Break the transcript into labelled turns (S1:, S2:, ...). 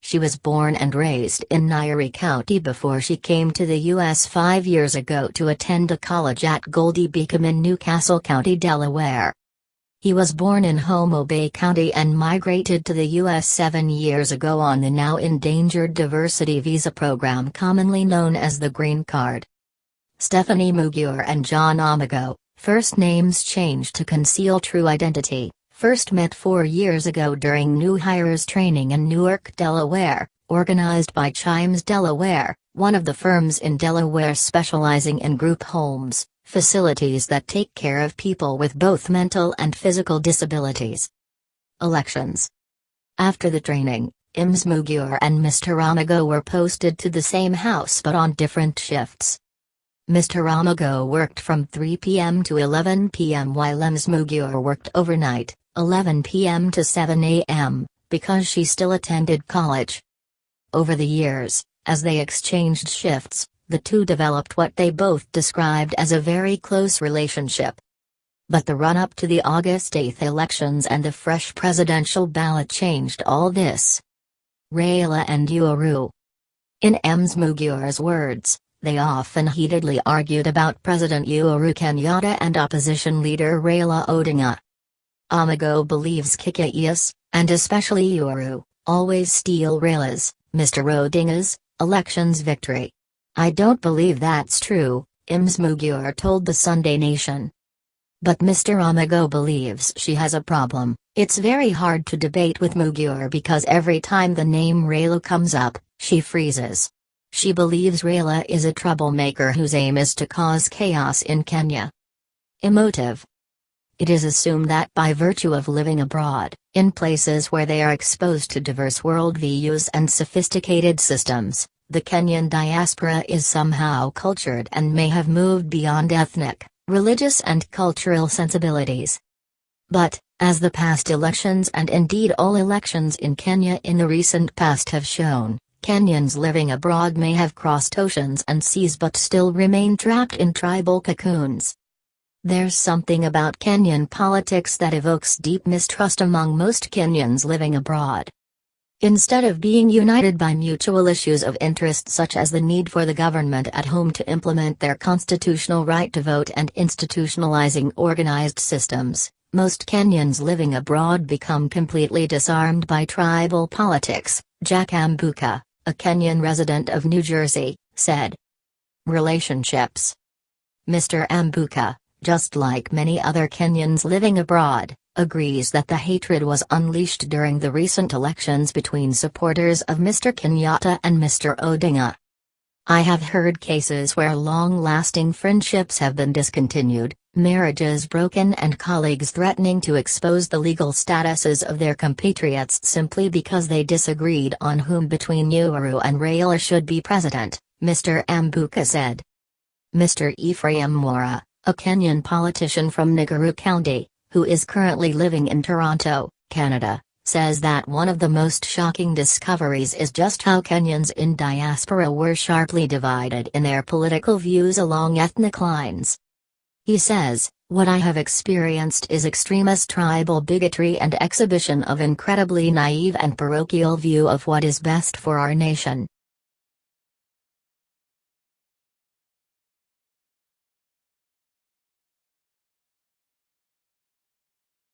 S1: She was born and raised in Nyeri County before she came to the U.S. 5 years ago to attend a college at Goldey-Beacom in Newcastle County, Delaware. He was born in Homa Bay County and migrated to the U.S. 7 years ago on the now endangered diversity visa program commonly known as the Green Card. Stephanie Mugure and John Omogo, first names changed to conceal true identity, first met 4 years ago during new hires training in Newark, Delaware, organized by Chimes Delaware, one of the firms in Delaware specializing in group homes, facilities that take care of people with both mental and physical disabilities. Elections. After the training, Ms Mugure and Mr Omogo were posted to the same house but on different shifts. Mr Omogo worked from 3 p.m. to 11 p.m. while Ms Mugure worked overnight, 11 p.m. to 7 a.m., because she still attended college. Over the years, as they exchanged shifts, the two developed what they both described as a very close relationship. But the run-up to the August 8 elections and the fresh presidential ballot changed all this. Raila and Uhuru. In Ms Mugure's words, they often heatedly argued about President Uhuru Kenyatta and opposition leader Raila Odinga. Omogo believes Kenyans, and especially Uhuru, always steal Raila's, Mr Odinga's, elections victory. I don't believe that's true, Ms Mugure told the Sunday Nation. But Mr Omogo believes she has a problem. It's very hard to debate with Mugure because every time the name Raila comes up, she freezes. She believes Raila is a troublemaker whose aim is to cause chaos in Kenya. Emotive. It is assumed that by virtue of living abroad, in places where they are exposed to diverse worldviews and sophisticated systems, the Kenyan diaspora is somehow cultured and may have moved beyond ethnic, religious and cultural sensibilities. But, as the past elections and indeed all elections in Kenya in the recent past have shown, Kenyans living abroad may have crossed oceans and seas but still remain trapped in tribal cocoons. There's something about Kenyan politics that evokes deep mistrust among most Kenyans living abroad. Instead of being united by mutual issues of interest such as the need for the government at home to implement their constitutional right to vote and institutionalizing organized systems, most Kenyans living abroad become completely disarmed by tribal politics, Jack Ambuka, a Kenyan resident of New Jersey, said. Relationships. Mr. Ambuka, just like many other Kenyans living abroad, agrees that the hatred was unleashed during the recent elections between supporters of Mr. Kenyatta and Mr. Odinga. I have heard cases where long-lasting friendships have been discontinued, marriages broken and colleagues threatening to expose the legal statuses of their compatriots simply because they disagreed on whom between Uhuru and Raila should be president, Mr. Ambuka said. Mr. Ephraim Mora, a Kenyan politician from Nyeri County, who is currently living in Toronto, Canada, says that one of the most shocking discoveries is just how Kenyans in diaspora were sharply divided in their political views along ethnic lines. He says, "What I have experienced is extremist tribal bigotry and exhibition of incredibly naive and parochial view of what is best for our nation.